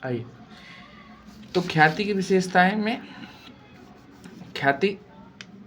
आइए, तो ख्याति की विशेषताएं में ख्याति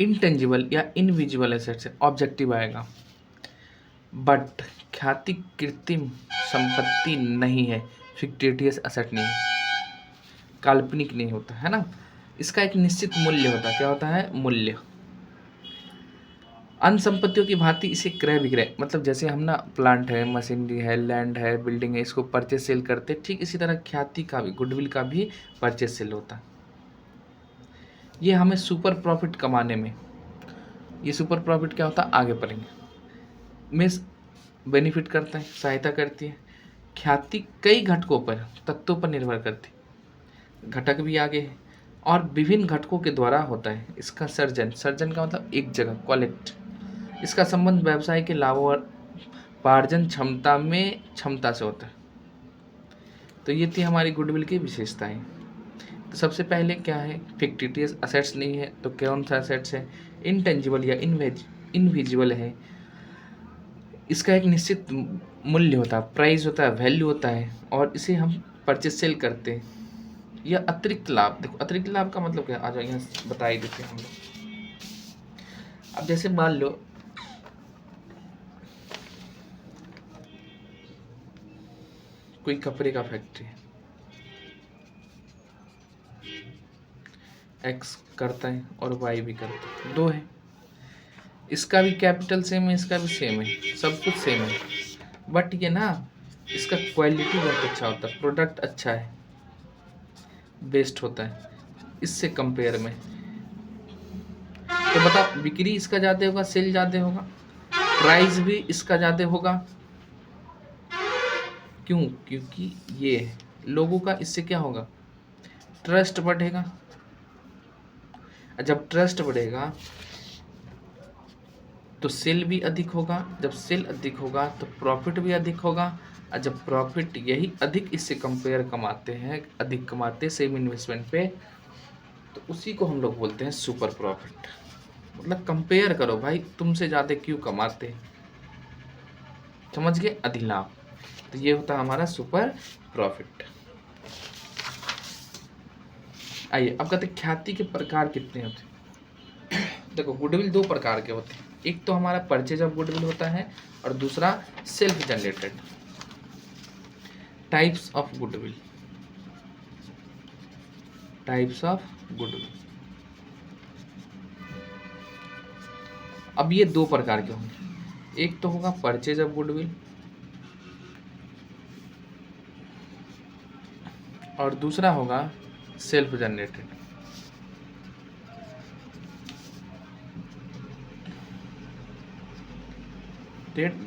इंटेंजिबल या इनविजिबल एसेट्स है, ऑब्जेक्टिव आएगा। बट ख्याति कृत्रिम संपत्ति नहीं है, फिक्टिटियस एसेट नहीं है, काल्पनिक नहीं होता है ना। इसका एक निश्चित मूल्य होता है। क्या होता है? मूल्य। अन्य संपत्तियों की भांति इसे क्रय विक्रय, मतलब जैसे हम ना प्लांट है, मशीनरी है, लैंड है, बिल्डिंग है, इसको परचेज सेल करते, ठीक इसी तरह ख्याति का भी, गुडविल का भी परचेज सेल होता है। ये हमें सुपर प्रॉफिट कमाने में, ये सुपर प्रॉफिट क्या होता है आगे पढ़ेंगे, में बेनिफिट करता है, सहायता करती है। ख्याति कई घटकों पर, तत्वों पर निर्भर करती है, घटक भी आगे है, और विभिन्न घटकों के द्वारा होता है इसका सर्जन। सर्जन का मतलब एक जगह, कलेक्ट। इसका संबंध व्यवसाय के लाभोपार्जन क्षमता से होता है। तो ये थी हमारी गुडविल की विशेषताएं। तो सबसे पहले क्या है? फिक्टिटियस असेट्स नहीं है। तो कौन सा असेट्स है? इंटेंजिबल या इनविजिबल है। इसका एक निश्चित मूल्य होता है, प्राइस होता है, वैल्यू होता है, और इसे हम परचेज सेल करते हैं। यह अतिरिक्त लाभ, देखो अतिरिक्त लाभ का मतलब क्या, आ जाओ यहाँ बता ही देते हैं हम लोग। अब जैसे मान लो कोई कपड़े का फैक्ट्री है, एक्स करता है और वाई भी करता है, दो है। इसका भी कैपिटल सेम है, इसका भी सेम है, सब कुछ सेम है। बट ये ना, इसका क्वालिटी बहुत अच्छा होता है, प्रोडक्ट अच्छा है, बेस्ट होता है इससे कंपेयर में। तो बताओ, बिक्री इसका ज़्यादा होगा, सेल ज़्यादा होगा, प्राइस भी इसका ज़्यादा होगा। क्यों? क्योंकि ये लोगों का इससे क्या होगा? ट्रस्ट बढ़ेगा। जब ट्रस्ट बढ़ेगा तो सेल भी अधिक होगा, जब सेल अधिक होगा तो प्रॉफिट भी अधिक होगा, और जब प्रॉफिट यही अधिक इससे कंपेयर कमाते हैं, अधिक कमाते सेम इन्वेस्टमेंट पे, तो उसी को हम लोग बोलते हैं सुपर प्रॉफिट। मतलब कंपेयर करो भाई, तुमसे ज़्यादा क्यों कमाते, समझ गए? अधिलाभ। तो ये होता है हमारा सुपर प्रॉफिट। आइए अब कहते हैं ख्याति के प्रकार कितने होते हैं। देखो गुडविल दो प्रकार के होते हैं, एक तो हमारा परचेज ऑफ गुडविल होता है, और दूसरा self generated. Types of goodwill, types of goodwill. अब ये दो प्रकार के होंगे, एक तो होगा परचेज ऑफ गुडविल, और दूसरा होगा self generated.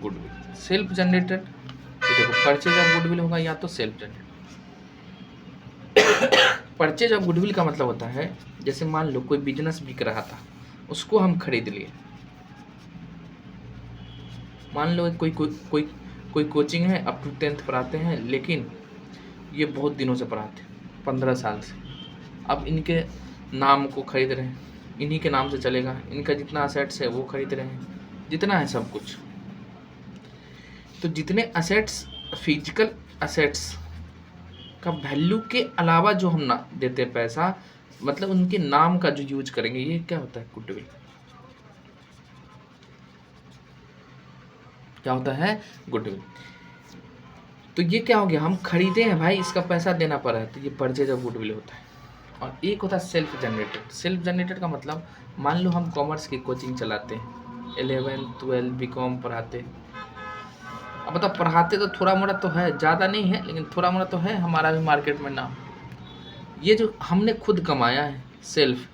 Goodwill, self generated, देखो परचेज ऑफ गुडविल होगा या तो self generated. Purchase of goodwill का मतलब होता है, जैसे मान लो कोई बिजनेस बिक रहा था, उसको हम खरीद लिए। मान लो कोई कोचिंग है, अप टू 10th पढ़ाते हैं, लेकिन ये बहुत दिनों से पढ़ाते हैं, 15 साल से। अब इनके नाम को खरीद रहे हैं, इन्हीं के नाम से चलेगा, इनका जितना असेट्स है वो खरीद रहे हैं, जितना है सब कुछ। तो जितने असेट्स, फिजिकल असेट्स का वैल्यू के अलावा जो हम ना देते हैं पैसा, मतलब उनके नाम का जो यूज करेंगे, ये क्या होता है? गुडविल। क्या होता है? गुडविल। तो ये क्या हो गया, हम खरीदे हैं भाई, इसका पैसा देना पड़ा है, तो ये परचेज ऑफ गुडविल होता है। और एक होता है सेल्फ जनरेटेड। सेल्फ जनरेटेड का मतलब, मान लो हम कॉमर्स की कोचिंग चलाते हैं, 11 12 बीकॉम पढ़ाते हैं। अब मतलब पढ़ाते तो थोड़ा मोड़ा तो है, ज़्यादा नहीं है, लेकिन थोड़ा मोड़ा तो है, हमारा भी मार्केट में नाम। ये जो हमने खुद कमाया है, सेल्फ,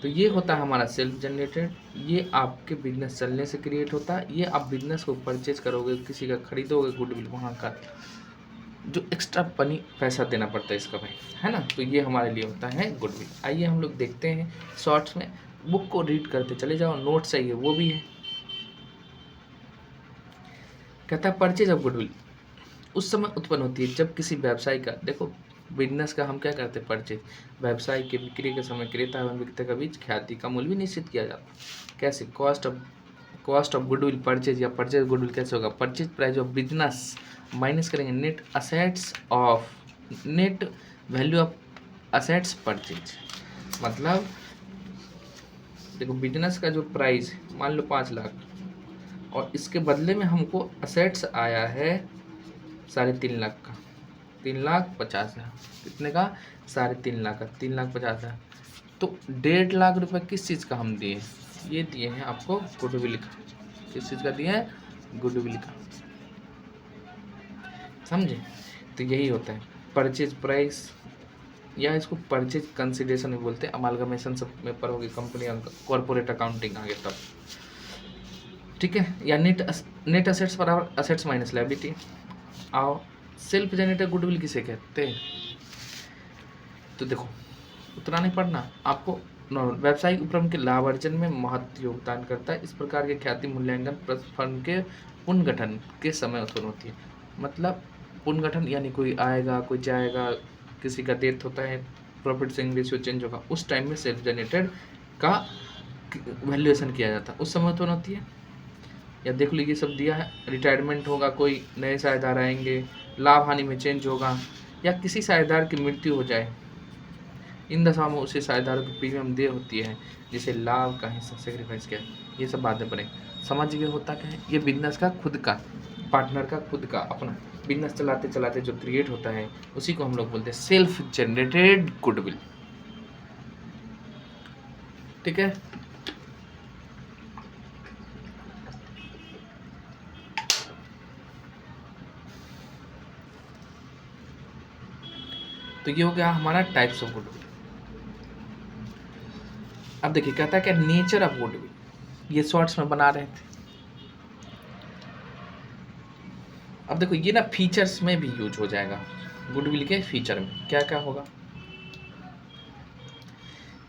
तो ये होता है हमारा सेल्फ जनरेटेड। ये आपके बिजनेस चलने से क्रिएट होता है। ये आप बिजनेस को परचेज करोगे, किसी का खरीदोगे गुडविल, वहाँ का जो एक्स्ट्रा पैसा देना पड़ता है इसका भाई, है ना। तो ये हमारे लिए होता है गुडविल। आइए हम लोग देखते हैं शॉर्ट्स में, बुक को रीड करते चले जाओ, नोट्स चाहिए वो भी है। कहता है परचेज ऑफ गुडविल उस समय उत्पन्न होती है जब किसी व्यवसाय का, देखो बिजनेस का हम क्या करते हैं, परचेज। व्यवसाय के बिक्री के समय क्रेता एवं विक्रेता के बीच ख्याति का मूल्य भी निश्चित किया जाता है। कैसे? Cost of cost of goodwill purchase या परचेज गुडविल कैसे होगा, purchase price of business minus करेंगे net assets of net value of assets purchase. मतलब देखो बिजनेस का जो प्राइस है मान लो 5 लाख और इसके बदले में हमको असेट्स आया है 3.5 लाख का, 3,50,000 कितने का, 3.5 लाख का, 3,50,000। तो 1.5 लाख रुपए किस चीज़ का हम दिए, ये दिए हैं आपको गुडविल का। किस चीज़ का दिया है, गुडविल का, समझे। तो यही होता है परचेज प्राइस या इसको परचेज कंसिडरेशन भी बोलते हैं। अमालगमेशन सब में पढ़ोगे कंपनी कॉर्पोरेट अकाउंटिंग आगे तब, ठीक है। या नेट असेट्स बराबर असेट्स माइनस लायबिलिटी। आओ सेल्फ जनरेटेड गुडविल किसे कहते हैं, तो देखो उतना नहीं पढ़ना आपको, नॉर्मल व्यावसायिक उपक्रम के लाभ अर्जन में महत्व योगदान करता है। इस प्रकार के ख्याति मूल्यांकन फर्म के पुनर्गठन के समय उत्पन्न होती है। मतलब पुनर्गठन यानी कोई आएगा कोई जाएगा, किसी का डेथ होता है, प्रॉफिट शेयरिंग रेशियो चेंज होगा, उस टाइम में सेल्फ जनरेटेड का वैल्यूएशन किया जाता है, उस समय उत्पन्न होती है। या देख लीजिए सब दिया है, रिटायरमेंट होगा, कोई नए साझेदार आएंगे, लाभ हानि में चेंज होगा, या किसी साझेदार की मृत्यु हो जाए, इन दशाओं में उसे साझेदारों की प्रीमियम दे होती है जिसे लाभ का हिस्सा सेक्रीफाइस किया। ये सब बातें पड़े समझ गए होता क्या है। ये बिजनेस का खुद का, पार्टनर का खुद का अपना बिजनेस चलाते चलाते जो क्रिएट होता है उसी को हम लोग बोलते हैं सेल्फ जनरेटेड गुडविल, ठीक है। तो ये हो गया हमारा टाइप्स ऑफ गुडविल। अब देखिए कहता है क्या नेचर ऑफ गुडविल, ये शॉर्ट्स में बना रहे थे। अब देखो ये ना फीचर्स में भी यूज हो जाएगा, गुडविल के फीचर में क्या क्या होगा।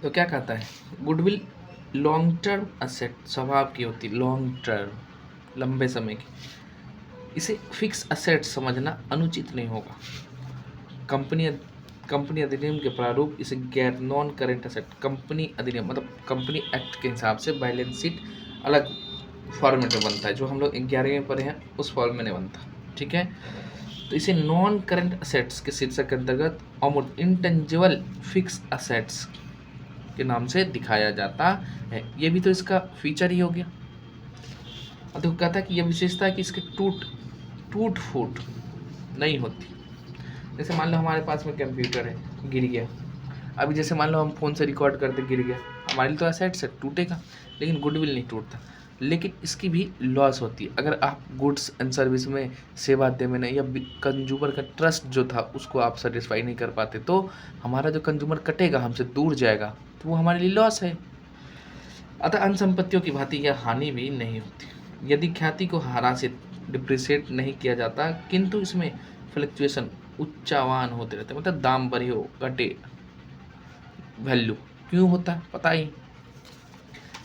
तो क्या कहता है, गुडविल लॉन्ग टर्म असेट स्वभाव की होती, लॉन्ग टर्म लंबे समय की, इसे फिक्स असेट समझना अनुचित नहीं होगा। कंपनी अधिनियम के प्रारूप इसे गैर नॉन करेंट असेट, कंपनी अधिनियम मतलब कंपनी एक्ट के हिसाब से बैलेंस शीट अलग फॉर्मेट में बनता है, जो हम लोग 11वीं में पढ़े हैं उस फॉर्म में नहीं बनता, ठीक है। तो इसे नॉन करंट असेट्स के शीर्षक के अंतर्गत अमूर्त इंटेंजिबल फिक्स असेट्स के नाम से दिखाया जाता है। ये भी तो इसका फीचर ही हो गया। और तो कहता है कि यह विशेषता है कि इसके टूट फूट नहीं होती। जैसे मान लो हमारे पास में कंप्यूटर है, गिर गया, अभी जैसे मान लो हम फ़ोन से रिकॉर्ड करते गिर गया, हमारे लिए तो असेट्स है, टूटेगा, लेकिन गुडविल नहीं टूटता। लेकिन इसकी भी लॉस होती है अगर आप गुड्स एंड सर्विस में सेवा देने में या कंज्यूमर का ट्रस्ट जो था उसको आप सेटिस्फाई नहीं कर पाते, तो हमारा जो कंज्यूमर कटेगा, हमसे दूर जाएगा, तो वो हमारे लिए लॉस है। अतः अन्य संपत्तियों की भांति यह हानि भी नहीं होती यदि ख्याति को हारासित डिप्रिसिएट नहीं किया जाता, किंतु इसमें फ्लक्चुएशन उच्चावान होते रहते, मतलब दाम बढ़े हो घटे, वैल्यू क्यों होता है पता ही।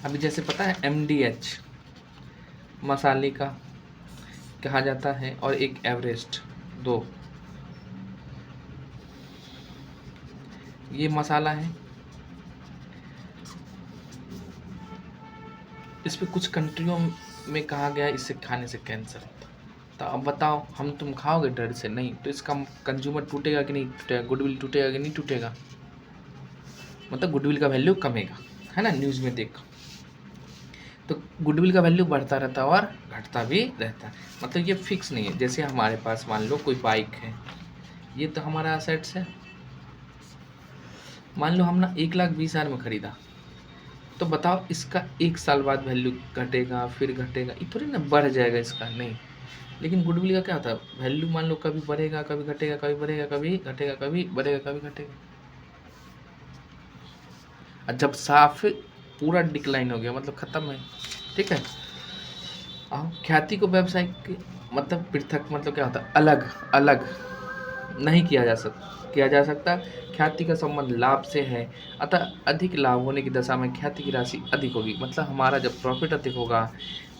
अभी जैसे पता है MDH मसाले का कहा जाता है और एक एवरेस्ट, दो ये मसाला है, इस पे कुछ कंट्रियों में कहा गया है इससे खाने से कैंसर होता। तो अब बताओ हम तुम खाओगे डर से? नहीं। तो इसका कंज्यूमर टूटेगा कि नहीं टूटेगा, गुडविल टूटेगा कि नहीं टूटेगा, मतलब गुडविल का वैल्यू कमेगा, है ना, न्यूज़ में देखो। तो गुडविल का वैल्यू बढ़ता रहता है और घटता भी रहता है, मतलब ये फिक्स नहीं है। जैसे हमारे पास मान लो कोई बाइक है, ये तो हमारा असेट्स है, मान लो हम ना 1,20,000 में खरीदा, तो बताओ इसका 1 साल बाद वैल्यू घटेगा, फिर घटेगा, ये थोड़ी ना बढ़ जाएगा इसका, नहीं। लेकिन गुडविल का क्या होता है, वैल्यू मान लो कभी बढ़ेगा कभी घटेगा, कभी बढ़ेगा कभी घटेगा, कभी बढ़ेगा कभी घटेगा। और जब साफ पूरा डिक्लाइन हो गया मतलब खत्म है, ठीक है। ख्याति को व्यवसायिक मतलब पृथक मतलब क्या होता है, अलग अलग नहीं किया जा सकता। ख्याति का संबंध लाभ से है, अतः अधिक लाभ होने की दशा में ख्याति की राशि अधिक होगी। मतलब हमारा जब प्रॉफिट अधिक होगा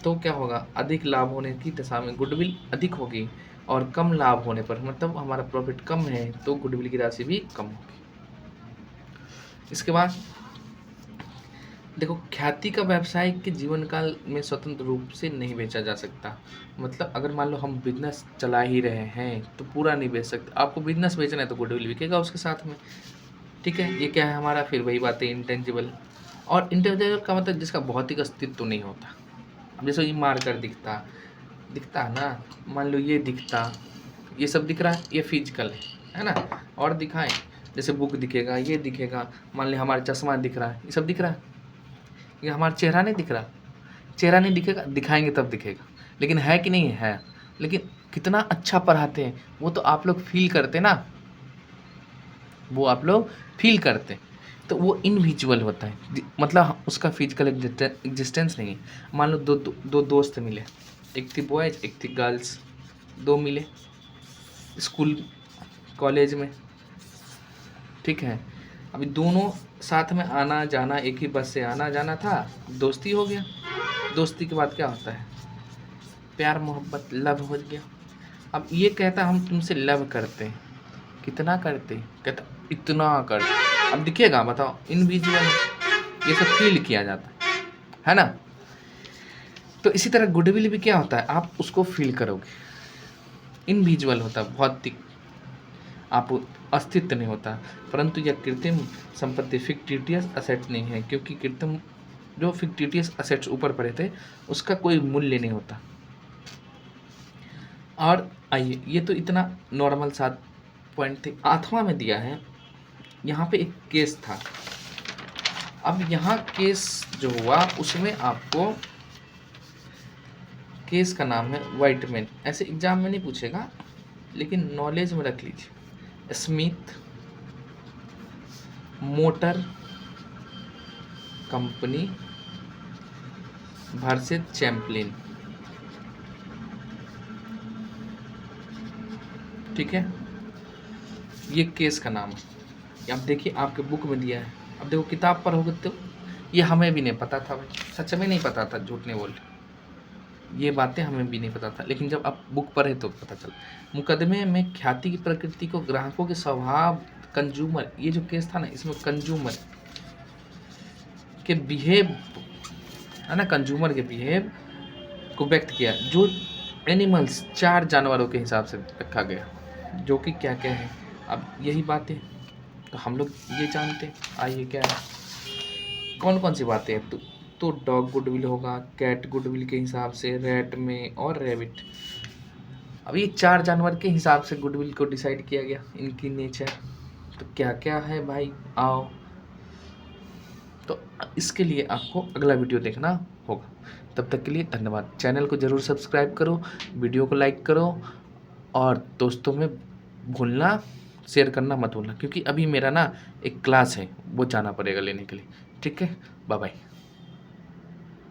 तो क्या होगा, अधिक लाभ होने की दशा में गुडविल अधिक होगी, और कम लाभ होने पर मतलब हमारा प्रॉफिट कम है तो गुडविल की राशि भी कम होगी। इसके बाद देखो, ख्याति का व्यवसाय के जीवन काल में स्वतंत्र रूप से नहीं बेचा जा सकता। मतलब अगर मान लो हम बिज़नेस चला ही रहे हैं, तो पूरा नहीं बेच सकते। आपको बिज़नेस बेचना है तो गुडविल बिकेगा उसके साथ में, ठीक है? ये क्या है हमारा, फिर वही बात है, इंटेंजिबल। और इंटेंजिबल का मतलब जिसका भौतिक अस्तित्व तो नहीं होता। अब जैसे ये मार्कर दिखता है ना, मान लो ये दिखता, ये सब दिख रहा है, ये फिजिकल है ना? और दिखाएँ, जैसे बुक दिखेगा, ये दिखेगा, मान लें हमारा चश्मा दिख रहा है, ये सब दिख रहा है। ये हमारा चेहरा नहीं दिख रहा, चेहरा नहीं दिखेगा, दिखाएँगे तब दिखेगा। लेकिन है कि नहीं है? लेकिन कितना अच्छा पढ़ाते हैं, वो तो आप लोग फ़ील करते ना, वो आप लोग फ़ील करते। तो वो इनविजुअल होता है, मतलब उसका फिजिकल एग्जिस्टेंस नहीं है। मान लो दो दोस्त मिले, एक थी बॉयज़, एक थी गर्ल्स, 2 मिले स्कूल कॉलेज में, ठीक है? अभी दोनों साथ में आना जाना, एक ही बस से आना जाना था, दोस्ती हो गया। दोस्ती के बाद क्या होता है? प्यार मोहब्बत, लव हो गया। अब ये कहता हम तुमसे लव करते हैं, कितना करते? कहता इतना करते। अब दिखेगा, बताओ, इनविजुअल है, ये सब फील किया जाता है ना? तो इसी तरह गुडविल भी क्या होता है, आप उसको फील करोगे। इनविजुअल होता है, भौतिक, आप अस्तित्व नहीं होता। परंतु यह कृत्रिम संपत्ति फिक्टिटियस असेट्स नहीं है, क्योंकि कृत्रिम जो फिक्टिटियस असेट्स ऊपर पड़े थे उसका कोई मूल्य नहीं होता। और आइए, ये तो इतना नॉर्मल 7 पॉइंट थे। 8वां में दिया है, यहाँ पे एक केस था। अब यहाँ केस जो हुआ उसमें आपको, केस का नाम है व्हाइटमैन। ऐसे एग्जाम में नहीं पूछेगा, लेकिन नॉलेज में रख लीजिए। स्मिथ मोटर कंपनी वर्सेस चैम्पलिन, ठीक है? ये केस का नाम है। अब देखिए आपके बुक में दिया है। अब देखो, किताब पर होगा तो ये हमें भी नहीं पता था भाई, सच में नहीं पता था, झूठ नहीं बोल, ये बातें हमें भी नहीं पता था। लेकिन जब आप बुक पढ़े तो पता चला। मुकदमे में ख्याति की प्रकृति को, ग्राहकों के स्वभाव, कंज्यूमर, ये जो केस था ना, इसमें कंज्यूमर के बिहेव है ना, कंज्यूमर के बिहेव को व्यक्त किया, जो एनिमल्स, 4 जानवरों के हिसाब से रखा गया, जो कि क्या क्या है। अब यही बातें तो हम लोग ये जानते हैं। आइए, क्या है, कौन कौन सी बातें हैं? तो डॉग गुडविल होगा, कैट गुडविल के हिसाब से, रैट में, और रैबिट। अब ये 4 जानवर के हिसाब से गुडविल को डिसाइड किया गया, इनकी नेचर। तो क्या क्या है भाई, आओ। तो इसके लिए आपको अगला वीडियो देखना होगा। तब तक के लिए धन्यवाद। चैनल को ज़रूर सब्सक्राइब करो, वीडियो को लाइक करो, और दोस्तों में भूलना, शेयर करना मत भूलना, क्योंकि अभी मेरा ना एक क्लास है, वो जाना पड़ेगा लेने के लिए। ठीक है, बाय बाय।